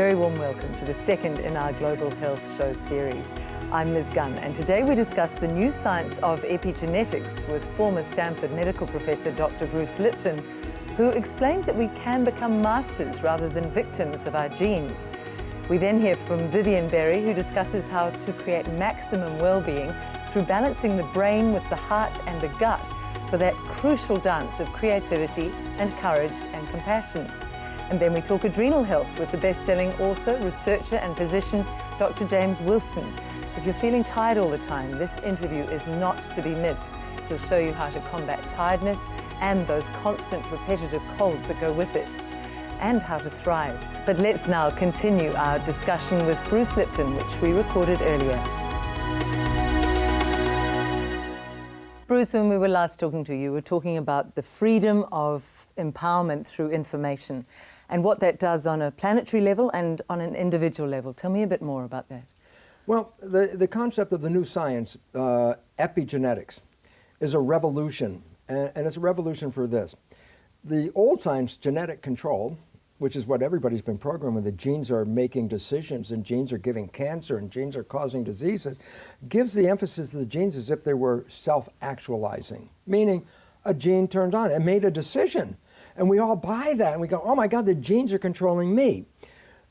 very warm welcome to the second in our Global Health Show series. I'm Liz Gunn, and today we discuss the new science of epigenetics with former Stanford medical professor Dr. Bruce Lipton, who explains that we can become masters rather than victims of our genes. We then hear from Vivian Berry, who discusses how to create maximum well-being through balancing the brain with the heart and the gut for that crucial dance of creativity and courage and compassion. And then we talk adrenal health with the best-selling author, researcher and physician, Dr. James Wilson. If you're feeling tired all the time, this interview is not to be missed. He'll show you how to combat tiredness and those constant repetitive colds that go with it, and how to thrive. But let's now continue our discussion with Bruce Lipton, which we recorded earlier. Bruce, when we were last talking to you, you were talking about the freedom of empowerment through information and what that does on a planetary level and on an individual level. Tell me a bit more about that. Well, the concept of the new science, epigenetics, is a revolution, and it's a revolution for this. The old science, genetic control, which is what everybody's been programmed with, the genes are making decisions and genes are giving cancer and genes are causing diseases, gives the emphasis to the genes as if they were self-actualizing, meaning a gene turned on and made a decision. And we all buy that and we go, oh my God, the genes are controlling me.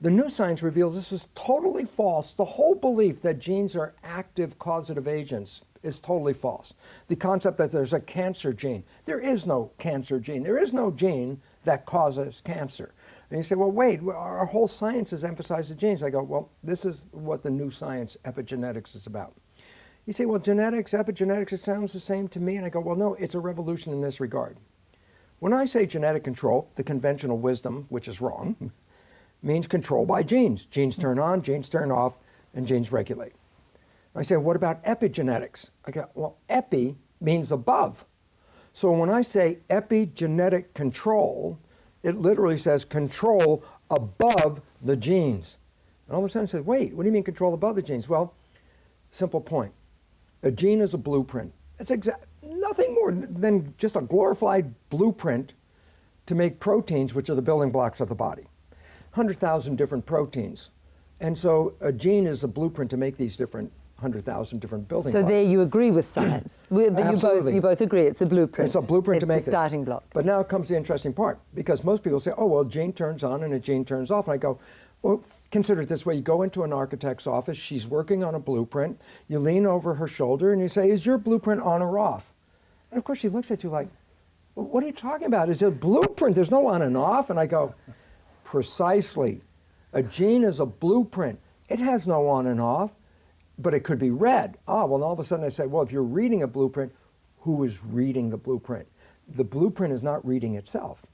The new science reveals this is totally false. The whole belief that genes are active causative agents is totally false. The concept that there's a cancer gene. There is no cancer gene. There is no gene that causes cancer. And you say, well, wait, our whole science has emphasized the genes. I go, well, this is what the new science, epigenetics, is about. You say, well, genetics, epigenetics, it sounds the same to me. And I go, well, no, it's a revolution in this regard. When I say genetic control, the conventional wisdom, which is wrong, means control by genes. Genes turn on, genes turn off, and genes regulate. I say, what about epigenetics? I go, well, epi means above. So when I say epigenetic control, it literally says control above the genes. And all of a sudden it says, wait, what do you mean control above the genes? Well, simple point. A gene is a blueprint. It's nothing more than just a glorified blueprint to make proteins, which are the building blocks of the body. 100,000 different proteins. And so a gene is a blueprint to make these different 100,000 different building blocks. So there you agree with science. Absolutely. You both agree it's a blueprint. It's a blueprint to make It's a starting block. But now comes the interesting part, because most people say, oh, well, a gene turns on and a gene turns off. And I go, well, consider it this way. You go into an architect's office, she's working on a blueprint, you lean over her shoulder and you say, is your blueprint on or off? And of course she looks at you like, well, what are you talking about? It's a blueprint, there's no on and off. And I go, precisely. A gene is a blueprint. It has no on and off. But it could be read. Well, all of a sudden I say, well, if you're reading a blueprint, who is reading the blueprint? The blueprint is not reading itself.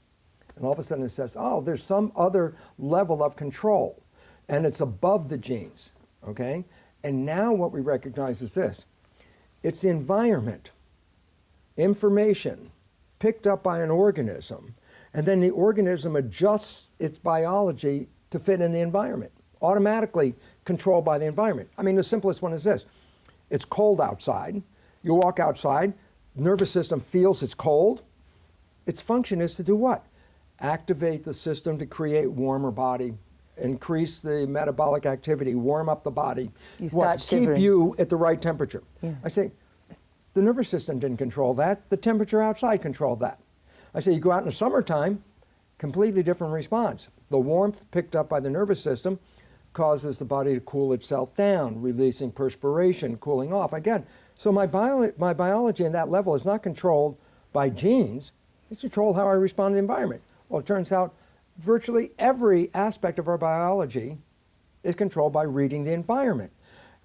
And all of a sudden it says, oh, there's some other level of control, and it's above the genes, okay? And now what we recognize is this. It's environment, information picked up by an organism, and then the organism adjusts its biology to fit in the environment, automatically controlled by the environment. I mean, the simplest one is this. It's cold outside. You walk outside, the nervous system feels it's cold. Its function is to do what? Activate the system to create warmer body, increase the metabolic activity, warm up the body. You start shivering. Keep you at the right temperature. Yeah. I say, the nervous system didn't control that. The temperature outside controlled that. I say, you go out in the summertime, completely different response. The warmth picked up by the nervous system causes the body to cool itself down, releasing perspiration, cooling off. Again, so my biology in that level is not controlled by genes, it's controlled how I respond to the environment. Well, it turns out virtually every aspect of our biology is controlled by reading the environment.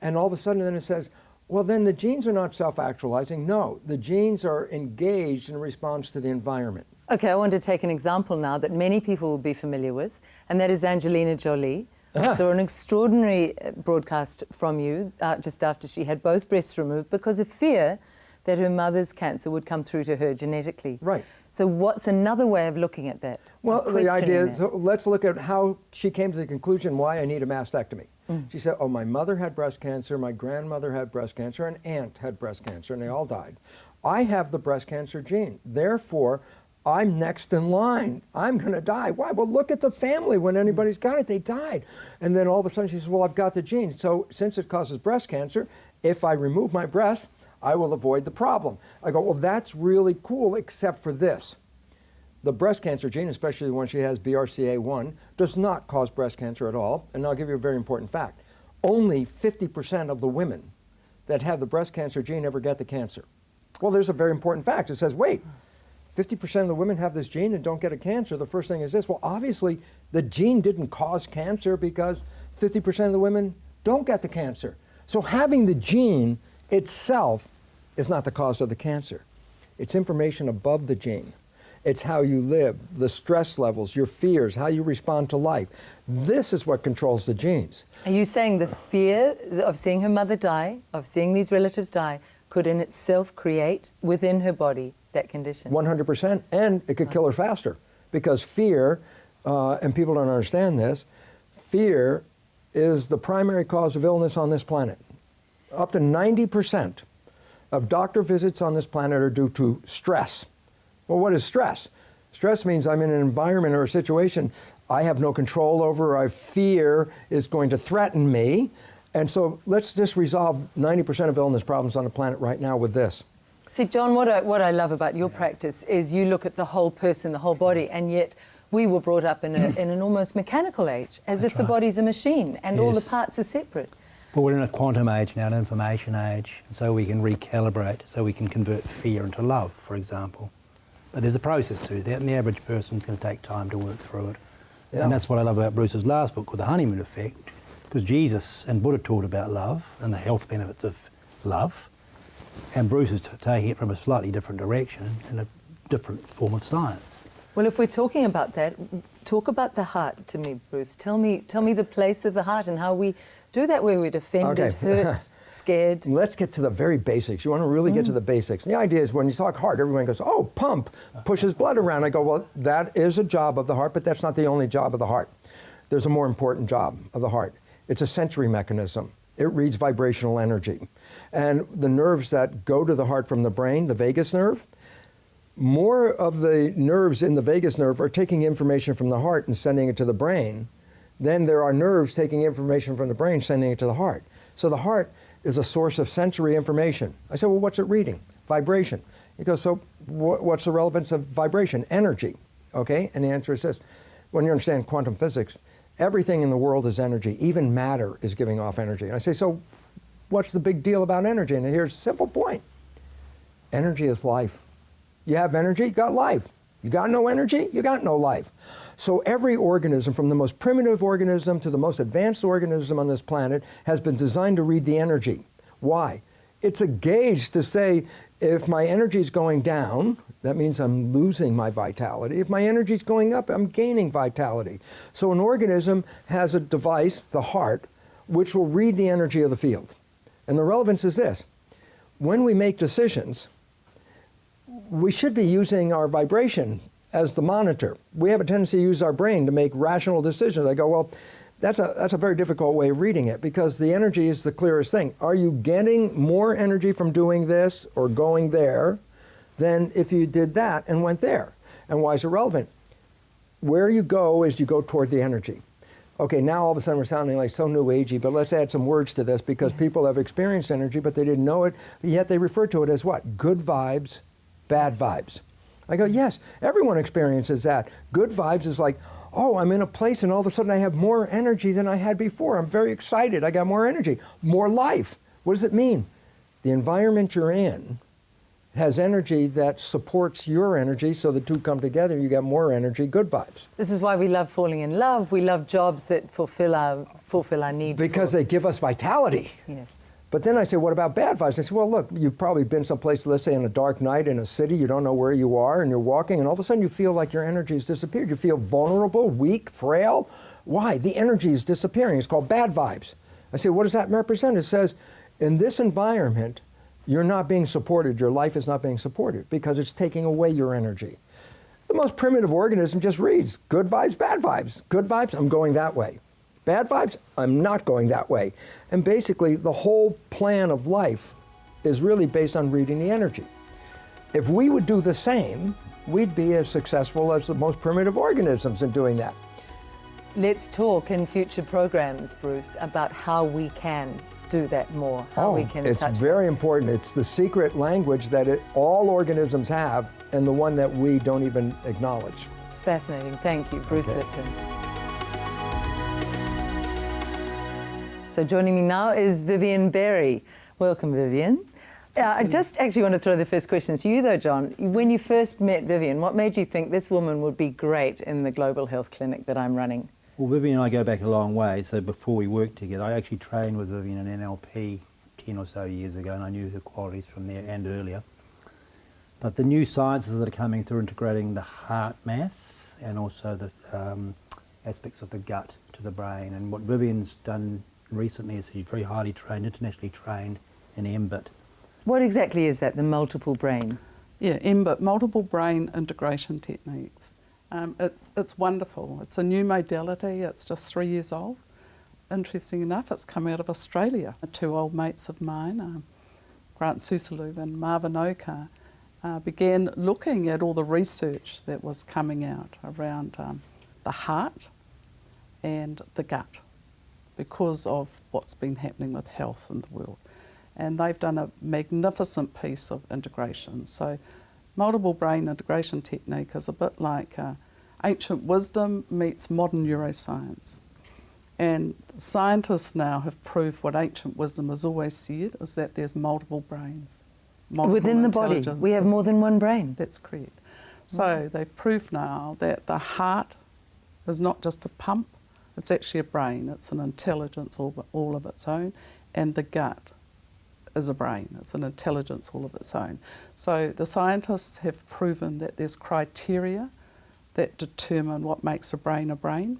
And all of a sudden then it says, well, then the genes are not self-actualizing. No, the genes are engaged in response to the environment. Okay, I want to take an example now that many people will be familiar with, and that is Angelina Jolie. I saw an extraordinary broadcast from you just after she had both breasts removed because of fear that her mother's cancer would come through to her genetically. Right. So what's another way of looking at that? Well, the idea is, let's look at how she came to the conclusion why I need a mastectomy. She said, oh, my mother had breast cancer, my grandmother had breast cancer, an aunt had breast cancer, and they all died. I have the breast cancer gene. Therefore, I'm next in line. I'm going to die. Why? Well, look at the family. When anybody's got it, they died. And then all of a sudden she says, well, I've got the gene. So since it causes breast cancer, if I remove my breast, I will avoid the problem. I go, well, that's really cool, except for this. The breast cancer gene, especially when she has BRCA1, does not cause breast cancer at all. And I'll give you a very important fact. Only 50% of the women that have the breast cancer gene ever get the cancer. Well, there's a very important fact. It says, wait, 50% of the women have this gene and don't get a cancer. The first thing is this. Well, obviously, the gene didn't cause cancer because 50% of the women don't get the cancer. So having the gene itself is not the cause of the cancer. It's information above the gene. It's how you live, the stress levels, your fears, how you respond to life. This is what controls the genes. Are you saying the fear of seeing her mother die, of seeing these relatives die, could in itself create within her body that condition? 100%, and it could kill her faster. Because fear, and people don't understand this, fear is the primary cause of illness on this planet. Up to 90% of doctor visits on this planet are due to stress. Well, what is stress? Stress means I'm in an environment or a situation I have no control over, I fear is going to threaten me. And so let's just resolve 90% of illness problems on the planet right now with this. See, John, what I love about your practice is you look at the whole person, the whole body, and yet we were brought up in an almost mechanical age, as if the body's a machine and all the parts are separate. But we're in a quantum age now, an information age, so we can recalibrate, so we can convert fear into love, for example. But there's a process to that, and the average person's going to take time to work through it. Yeah. And that's what I love about Bruce's last book, called The Honeymoon Effect, because Jesus and Buddha taught about love and the health benefits of love, and Bruce is taking it from a slightly different direction in a different form of science. Well, if we're talking about that, talk about the heart to me, Bruce. Tell me the place of the heart and how we do that where we're offended, hurt, scared. Let's get to the very basics. You want to really get to the basics. The idea is when you talk heart, everyone goes, oh, pump, pushes blood around. I go, well, that is a job of the heart, but that's not the only job of the heart. There's a more important job of the heart. It's a sensory mechanism. It reads vibrational energy. And the nerves that go to the heart from the brain, the vagus nerve, more of the nerves in the vagus nerve are taking information from the heart and sending it to the brain than there are nerves taking information from the brain, sending it to the heart. So the heart is a source of sensory information. I said, well, what's it reading? Vibration. He goes, so what's the relevance of vibration? Energy, okay? And the answer is this. When you understand quantum physics, everything in the world is energy. Even matter is giving off energy. And I say, so what's the big deal about energy? And here's a simple point. Energy is life. You have energy, you got life. You got no energy, you got no life. So every organism, from the most primitive organism to the most advanced organism on this planet, has been designed to read the energy. Why? It's a gauge to say, if my energy is going down, that means I'm losing my vitality. If my energy is going up, I'm gaining vitality. So an organism has a device, the heart, which will read the energy of the field. And the relevance is this. When we make decisions, we should be using our vibration as the monitor. We have a tendency to use our brain to make rational decisions. I go, well, that's a very difficult way of reading it because the energy is the clearest thing. Are you getting more energy from doing this or going there than if you did that and went there? And why is it relevant? Where you go is you go toward the energy. Okay, now all of a sudden we're sounding like so new agey, but let's add some words to this because people have experienced energy, but they didn't know it, yet they refer to it as what? Good vibes, bad vibes. I go, yes, everyone experiences that. Good vibes is like, oh, I'm in a place and all of a sudden I have more energy than I had before. I'm very excited. I got more energy, more life. What does it mean? The environment you're in has energy that supports your energy, so the two come together, you get more energy, good vibes. This is why we love falling in love. We love jobs that fulfill our need. Because they give us vitality. Yes. But then I say, what about bad vibes? I say, well, look, you've probably been someplace, let's say in a dark night in a city, you don't know where you are, and you're walking, and all of a sudden you feel like your energy has disappeared. You feel vulnerable, weak, frail. Why? The energy is disappearing. It's called bad vibes. I say, what does that represent? It says, in this environment, you're not being supported. Your life is not being supported because it's taking away your energy. The most primitive organism just reads, good vibes, bad vibes. Good vibes, I'm going that way. Bad vibes, I'm not going that way. And basically, the whole plan of life is really based on reading the energy. If we would do the same, we'd be as successful as the most primitive organisms in doing that. Let's talk in future programs, Bruce, about how we can do that more, how we can it's touch very important. It's the secret language that all organisms have and the one that we don't even acknowledge. It's fascinating. Thank you, Bruce Lipton. So joining me now is Vivian Berry. Welcome, Vivian. I just actually want to throw the first question to you, though, John. When you first met Vivian, what made you think this woman would be great in the global health clinic that I'm running? Well, Vivian and I go back a long way, so before we worked together, I actually trained with Vivian in NLP 10 or so years ago, and I knew her qualities from there and earlier. But the new sciences that are coming through integrating the heart math and also the aspects of the gut to the brain, and what Vivian's done recently is she's very highly trained, internationally trained in MBIT. What exactly is that, the multiple brain? Yeah, MBIT, multiple brain integration techniques. It's wonderful. It's a new modality. It's just 3 years old. Interesting enough, it's come out of Australia. Two old mates of mine, Grant Susalu and Marvin Oka, began looking at all the research that was coming out around the heart and the gut because of what's been happening with health in the world. And they've done a magnificent piece of integration. So multiple brain integration technique is a bit like ancient wisdom meets modern neuroscience. And scientists now have proved what ancient wisdom has always said, is that there's multiple brains. Multiple Within the body, we have more than one brain. That's correct. So they've proved now that the heart is not just a pump, it's actually a brain. It's an intelligence all of its own. And the gut is a brain. It's an intelligence all of its own. So the scientists have proven that there's criteria that determine what makes a brain,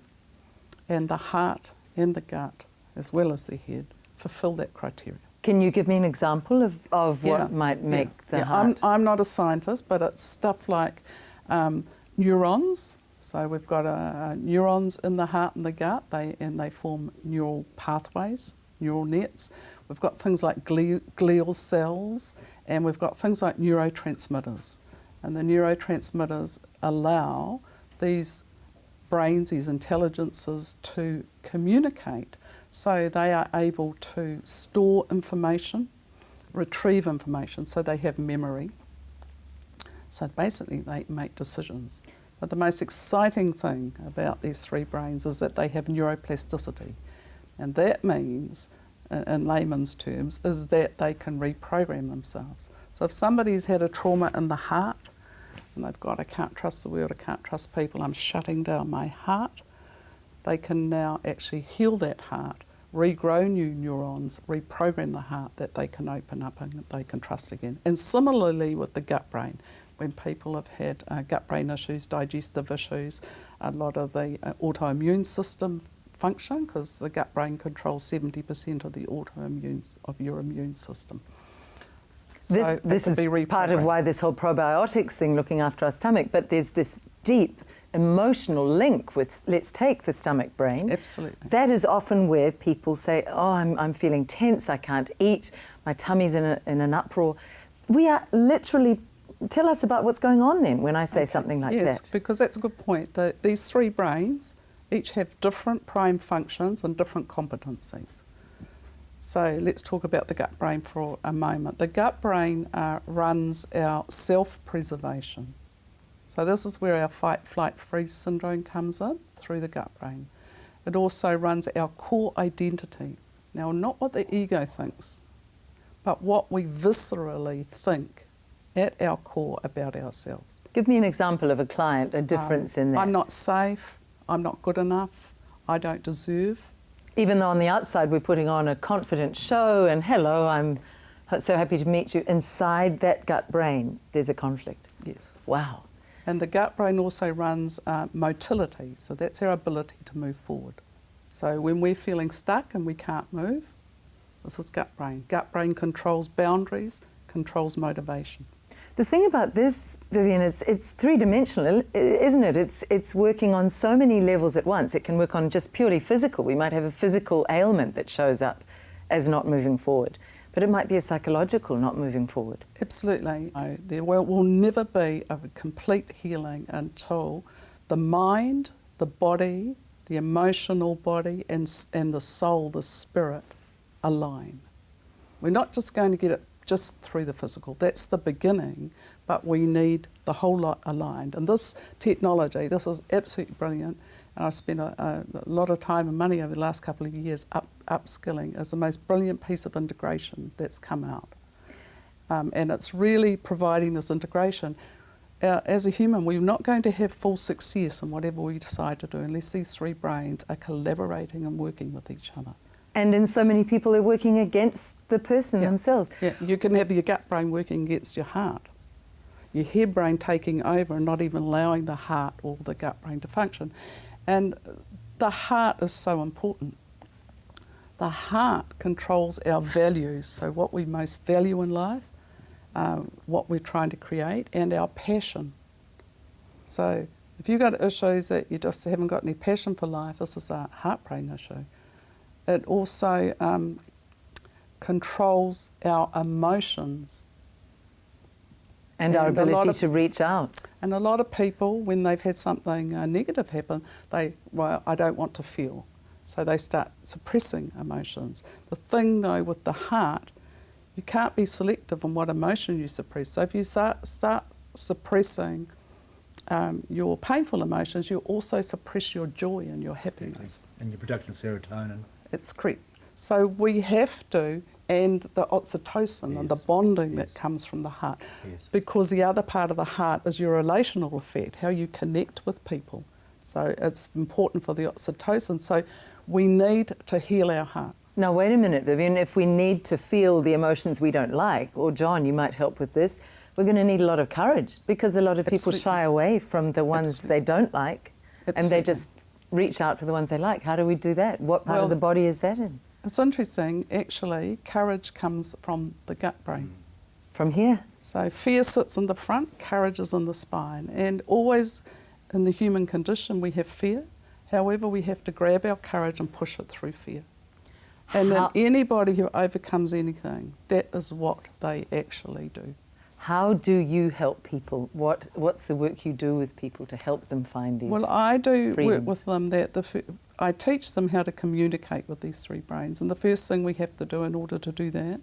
and the heart and the gut, as well as the head, fulfill that criteria. Can you give me an example of what might make the heart? I'm not a scientist, but it's stuff like neurons. So we've got neurons in the heart and the gut, they form neural pathways, neural nets. We've got things like glial cells, and we've got things like neurotransmitters. And the neurotransmitters allow these brains, these intelligences, to communicate. So they are able to store information, retrieve information, so they have memory. So basically they make decisions. But the most exciting thing about these three brains is that they have neuroplasticity. And that means, in layman's terms, is that they can reprogram themselves. So if somebody's had a trauma in the heart, and they've got, I can't trust the world, I can't trust people, I'm shutting down my heart, they can now actually heal that heart, regrow new neurons, reprogram the heart that they can open up and they can trust again. And similarly with the gut brain, when people have had gut brain issues, digestive issues, a lot of the autoimmune system function, because the gut brain controls 70% of the autoimmune of your immune system. So this is part of why this whole probiotics thing, looking after our stomach, but there's this deep emotional link with, let's take the stomach brain. Absolutely. That is often where people say, oh, I'm feeling tense, I can't eat, my tummy's in an uproar. We are literally, tell us about what's going on then when I say something like that. Yes, because that's a good point. These three brains each have different prime functions and different competencies. So let's talk about the gut brain for a moment. The gut brain runs our self-preservation. So this is where our fight, flight, freeze syndrome comes in, through the gut brain. It also runs our core identity. Now, not what the ego thinks, but what we viscerally think at our core about ourselves. Give me an example of a client, a difference in that. I'm not safe, I'm not good enough, I don't deserve. Even though on the outside we're putting on a confident show and hello, I'm so happy to meet you, inside that gut brain there's a conflict. Yes. Wow. And the gut brain also runs motility, so that's our ability to move forward. So when we're feeling stuck and we can't move, this is gut brain. Gut brain controls boundaries, controls motivation. The thing about this, Vivian, is it's three-dimensional, isn't it? It's working on so many levels at once. It can work on just purely physical. We might have a physical ailment that shows up as not moving forward. But But it might be a psychological not moving forward. Absolutely. There will never be a complete healing until the mind, the body, the emotional body, and the soul, the spirit, align. We're not just going to get it just through the physical. That's the beginning, but we need the whole lot aligned. And this technology, this is absolutely brilliant. And I've spent a lot of time and money over the last couple of years upskilling. Is the most brilliant piece of integration that's come out. And it's really providing this integration. As a human, we're not going to have full success in whatever we decide to do unless these three brains are collaborating and working with each other. And in so many people, they're working against the person themselves. Yeah, you can have your gut brain working against your heart. Your head brain taking over and not even allowing the heart or the gut brain to function. And the heart is so important. The heart controls our values, so what we most value in life, what we're trying to create, and our passion. So if you've got issues that you just haven't got any passion for life, this is a heart-brain issue. It also controls our emotions. And our ability to reach out. And a lot of people, when they've had something negative happen, I don't want to feel. So they start suppressing emotions. The thing, though, with the heart, you can't be selective on what emotion you suppress. So if you start suppressing your painful emotions, you also suppress your joy and your happiness. And your production of serotonin. It's correct. So we have to, and the oxytocin and the bonding that comes from the heart. Because the other part of the heart is your relational effect, how you connect with people. So it's important for the oxytocin. So we need to heal our heart. Now, wait a minute, Vivian. If we need to feel the emotions we don't like, or John, you might help with this, we're going to need a lot of courage, because a lot of people shy away from the ones they don't like, and they just reach out for the ones they like. How do we do that? What part of the body is that in? It's interesting, actually, courage comes from the gut brain. From here? So fear sits in the front, courage is in the spine. And always in the human condition we have fear. However, we have to grab our courage and push it through fear. And then anybody who overcomes anything, that is what they actually do. How do you help people? What's the work you do with people to help them find these? Well, I do freedoms? work with them I teach them how to communicate with these three brains. And the first thing we have to do in order to do that,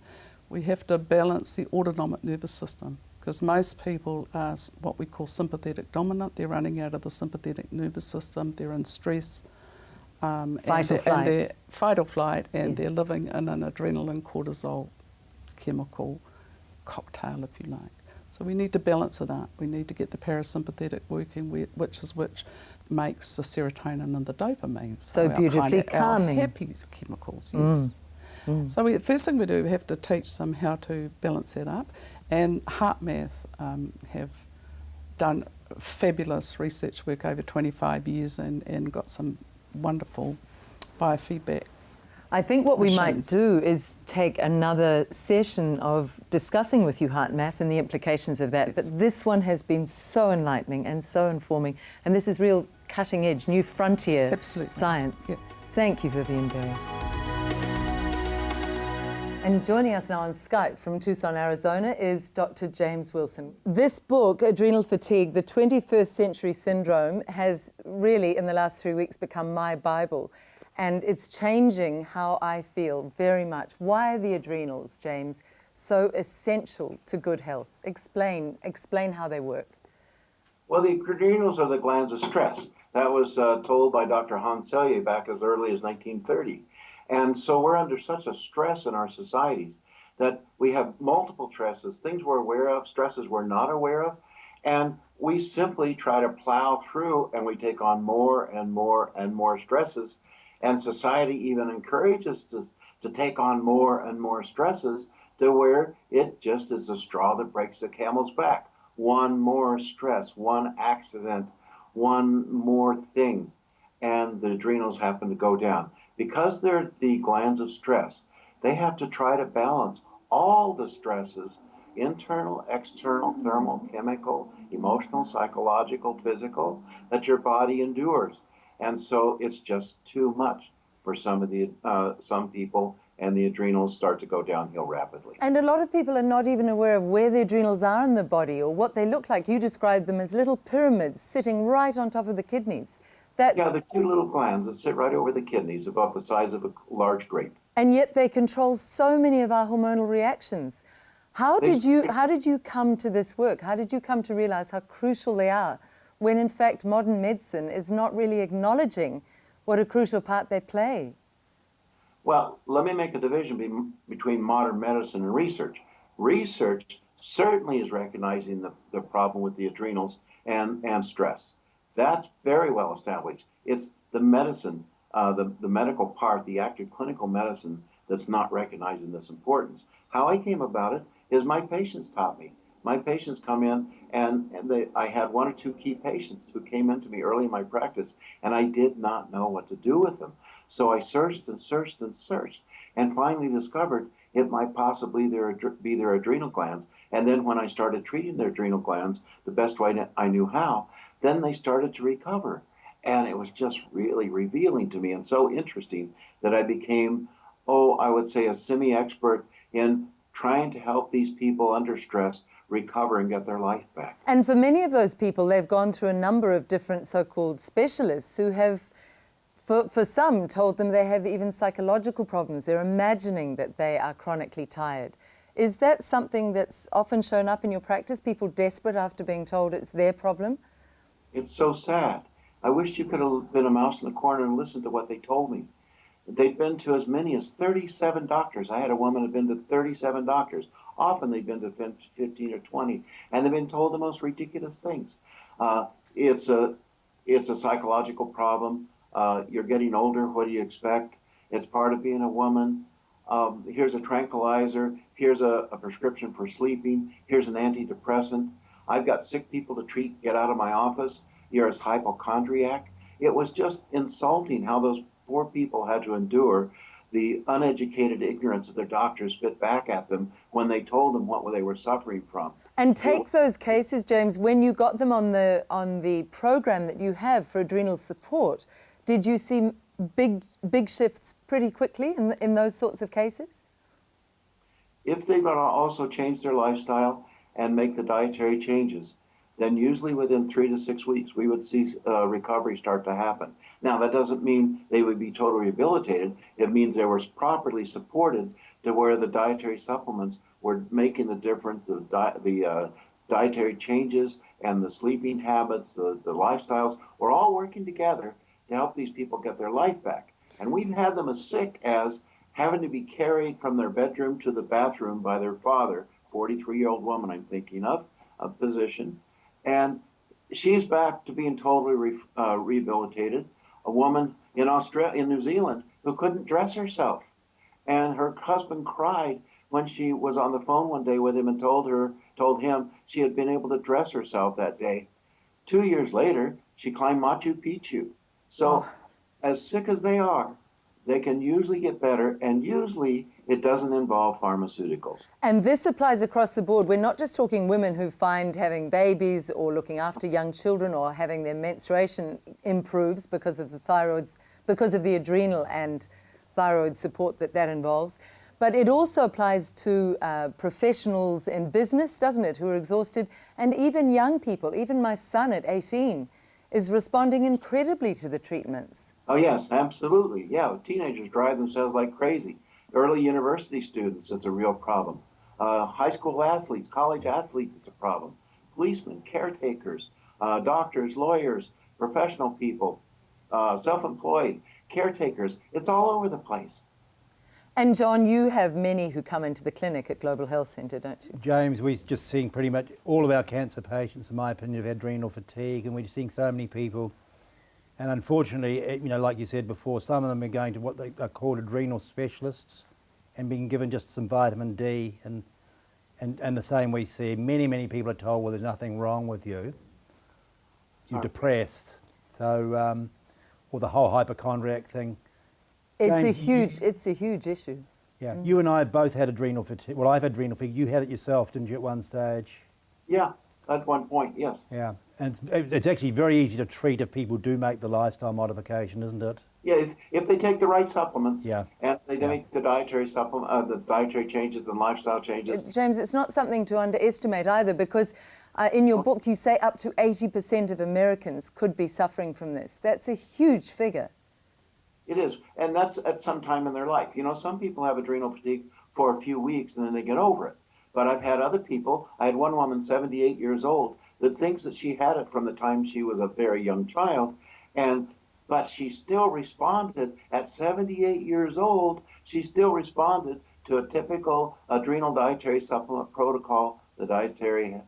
we have to balance the autonomic nervous system. Because most people are what we call sympathetic dominant. They're running out of the sympathetic nervous system. They're in stress. Fight or flight. And they're living in an adrenal and cortisol chemical cocktail, if you like. So we need to balance it up. We need to get the parasympathetic working, which makes the serotonin and the dopamine. So beautifully calming. Our happy chemicals, yes. So the first thing we do, we have to teach them how to balance that up. And HeartMath have done fabulous research work over 25 years and got some wonderful biofeedback. I think what we might do is take another session of discussing with you HeartMath and the implications of that. But this one has been so enlightening and so informing. And this is real cutting edge, new frontier science. Yep. Thank you, Vivian Berry. And joining us now on Skype from Tucson, Arizona is Dr. James Wilson. This book, Adrenal Fatigue, the 21st Century Syndrome, has really, in the last 3 weeks, become my Bible. And it's changing how I feel very much. Why are the adrenals, James, so essential to good health? Explain how they work. Well, the adrenals are the glands of stress. That was told by Dr. Hans Selye back as early as 1930. And so we're under such a stress in our societies that we have multiple stresses, things we're aware of, stresses we're not aware of, and we simply try to plow through and we take on more and more and more stresses. And society even encourages us to take on more and more stresses to where it just is a straw that breaks the camel's back. One more stress, one accident, one more thing, and the adrenals happen to go down. Because they're the glands of stress, they have to try to balance all the stresses, internal, external, thermal, chemical, emotional, psychological, physical, that your body endures. And so it's just too much for some people and the adrenals start to go downhill rapidly. And a lot of people are not even aware of where the adrenals are in the body or what they look like. You described them as little pyramids sitting right on top of the kidneys. Yeah, they're two little glands that sit right over the kidneys, about the size of a large grape. And yet they control so many of our hormonal reactions. How did you come to this work? How did you come to realize how crucial they are when in fact modern medicine is not really acknowledging what a crucial part they play? Well, let me make a division between modern medicine and research. Research certainly is recognizing the problem with the adrenals and stress. That's very well established. It's the medicine, the medical part, the active clinical medicine that's not recognizing this importance. How I came about it is my patients taught me. My patients come in, and I had one or two key patients who came into me early in my practice, and I did not know what to do with them. So I searched and searched and searched, and finally discovered it might possibly be their adrenal glands. And then when I started treating their adrenal glands the best way I knew how, then they started to recover. And it was just really revealing to me and so interesting that I became, I would say a semi-expert in trying to help these people under stress recover and get their life back. And for many of those people, they've gone through a number of different so-called specialists who have, for some, told them they have even psychological problems. They're imagining that they are chronically tired. Is that something that's often shown up in your practice, people desperate after being told it's their problem? It's so sad. I wish you could have been a mouse in the corner and listened to what they told me. They'd been to as many as 37 doctors. I had a woman who'd been to 37 doctors. Often they'd been to 15 or 20, and they've been told the most ridiculous things. It's a psychological problem. You're getting older. What do you expect? It's part of being a woman. Here's a tranquilizer. Here's a prescription for sleeping. Here's an antidepressant. I've got sick people to treat. Get out of my office. You're a hypochondriac. It was just insulting how those poor people had to endure the uneducated ignorance that their doctors spit back at them when they told them what they were suffering from. And take those cases, James, when you got them on the program that you have for adrenal support, did you see big shifts pretty quickly in those sorts of cases? If they're going to also change their lifestyle and make the dietary changes, then usually within 3 to 6 weeks, we would see recovery start to happen. Now, that doesn't mean they would be totally rehabilitated. It means they were properly supported to where the dietary supplements were making the difference. The dietary changes and the sleeping habits, the lifestyles, were all working together to help these people get their life back. And we've had them as sick as having to be carried from their bedroom to the bathroom by their father, 43-year-old woman I'm thinking of, a physician. And she's back to being totally rehabilitated. A woman in New Zealand, who couldn't dress herself. And her husband cried when she was on the phone one day with him and told him she had been able to dress herself that day. 2 years later, she climbed Machu Picchu. So as sick as they are, they can usually get better, and usually it doesn't involve pharmaceuticals. And this applies across the board. We're not just talking women who find having babies or looking after young children or having their menstruation improves because of the adrenal and thyroid support that involves. But it also applies to professionals in business, doesn't it, who are exhausted, and even young people. Even my son at 18 is responding incredibly to the treatments. Oh, yes, absolutely. Yeah, teenagers drive themselves like crazy. Early university students, it's a real problem. High school athletes, college athletes, it's a problem. Policemen, caretakers, doctors, lawyers, professional people, self-employed, caretakers. It's all over the place. And John, you have many who come into the clinic at Global Health Centre, don't you? James, we're just seeing pretty much all of our cancer patients, in my opinion, have adrenal fatigue, and we're just seeing so many people. And unfortunately, you know, like you said before, some of them are going to what they are called adrenal specialists and being given just some vitamin D. And the same we see, many people are told, well, there's nothing wrong with you. You're depressed. So, or the whole hypochondriac thing. It's James, a huge issue. Yeah, you and I have both had adrenal fatigue. Well, I've had adrenal fatigue. You had it yourself, didn't you, at one stage? Yeah, at one point, yes. Yeah, and it's actually very easy to treat if people do make the lifestyle modification, isn't it? Yeah, if they take the right supplements, Yeah. and they make the dietary the dietary changes and lifestyle changes. James, it's not something to underestimate either, because in your book you say up to 80% of Americans could be suffering from this. That's a huge figure. It is, and that's at some time in their life. You know, some people have adrenal fatigue for a few weeks and then they get over it. But I've had other people, I had one woman, 78 years old, that thinks that she had it from the time she was a very young child, but she still responded at 78 years old. She still responded to a typical adrenal dietary supplement protocol, the dietary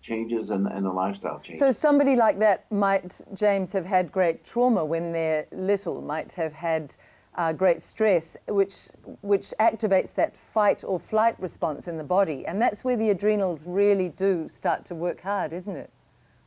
changes and the lifestyle changes. So somebody like that might, James, have had great trauma when they're little, might have had great stress, which activates that fight or flight response in the body. And that's where the adrenals really do start to work hard, isn't it?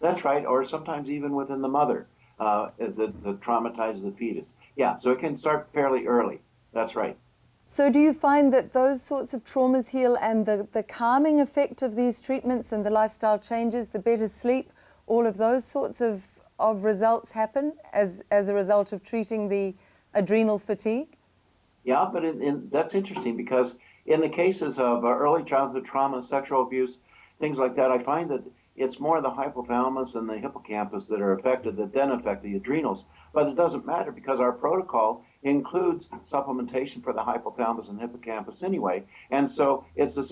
That's right, or sometimes even within the mother. That traumatizes the fetus. Yeah, so it can start fairly early. That's right. So do you find that those sorts of traumas heal, and the calming effect of these treatments and the lifestyle changes, the better sleep, all of those sorts of results happen as a result of treating the adrenal fatigue? Yeah, but that's interesting, because in the cases of early childhood trauma, sexual abuse, things like that, I find that it's more the hypothalamus and the hippocampus that are affected that then affect the adrenals. But it doesn't matter, because our protocol includes supplementation for the hypothalamus and hippocampus anyway. And so it's the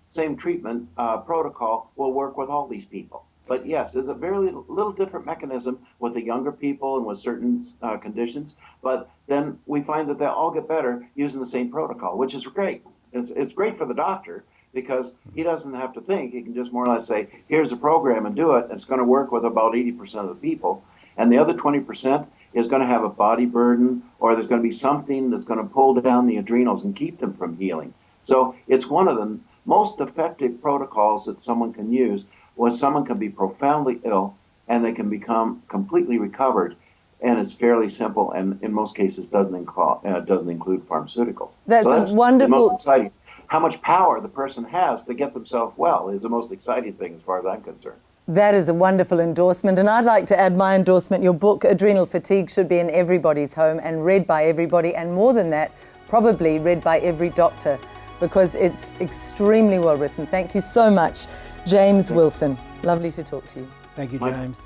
same treatment protocol will work with all these people. But yes, there's a very little different mechanism with the younger people and with certain conditions. But then we find that they all get better using the same protocol, which is great. It's great for the doctor, because he doesn't have to think. He can just more or less say, here's a program and do it. It's going to work with about 80% of the people. And the other 20% is going to have a body burden, or there's going to be something that's going to pull down the adrenals and keep them from healing. So it's one of the most effective protocols that someone can use when someone can be profoundly ill and they can become completely recovered. And it's fairly simple, and in most cases doesn't include pharmaceuticals. That's wonderful. The most exciting. How much power the person has to get themselves well is the most exciting thing as far as I'm concerned. That is a wonderful endorsement, and I'd like to add my endorsement. Your book, Adrenal Fatigue, should be in everybody's home and read by everybody, and more than that, probably read by every doctor, because it's extremely well written. Thank you so much, James Wilson. Lovely to talk to you. Thank you, James.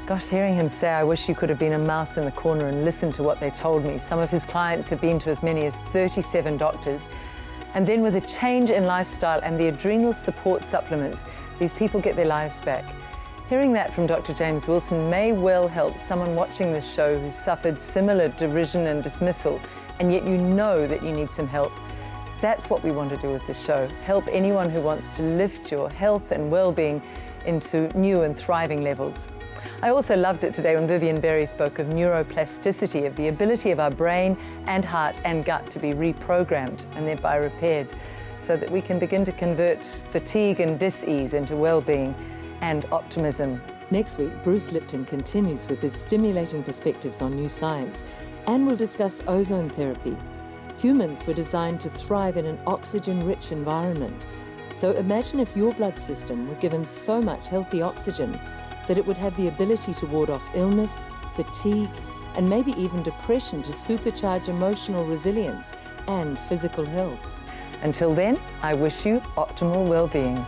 Gosh, hearing him say, I wish you could have been a mouse in the corner and listened to what they told me. Some of his clients have been to as many as 37 doctors. And then with a change in lifestyle and the adrenal support supplements, these people get their lives back. Hearing that from Dr. James Wilson may well help someone watching this show who's suffered similar derision and dismissal, and yet you know that you need some help. That's what we want to do with this show, help anyone who wants to lift your health and well-being into new and thriving levels. I also loved it today when Vivian Berry spoke of neuroplasticity, of the ability of our brain and heart and gut to be reprogrammed and thereby repaired, so that we can begin to convert fatigue and dis-ease into well-being and optimism. Next week, Bruce Lipton continues with his stimulating perspectives on new science, and we'll discuss ozone therapy. Humans were designed to thrive in an oxygen-rich environment. So imagine if your blood system were given so much healthy oxygen that it would have the ability to ward off illness, fatigue, and maybe even depression to supercharge emotional resilience and physical health. Until then, I wish you optimal well-being.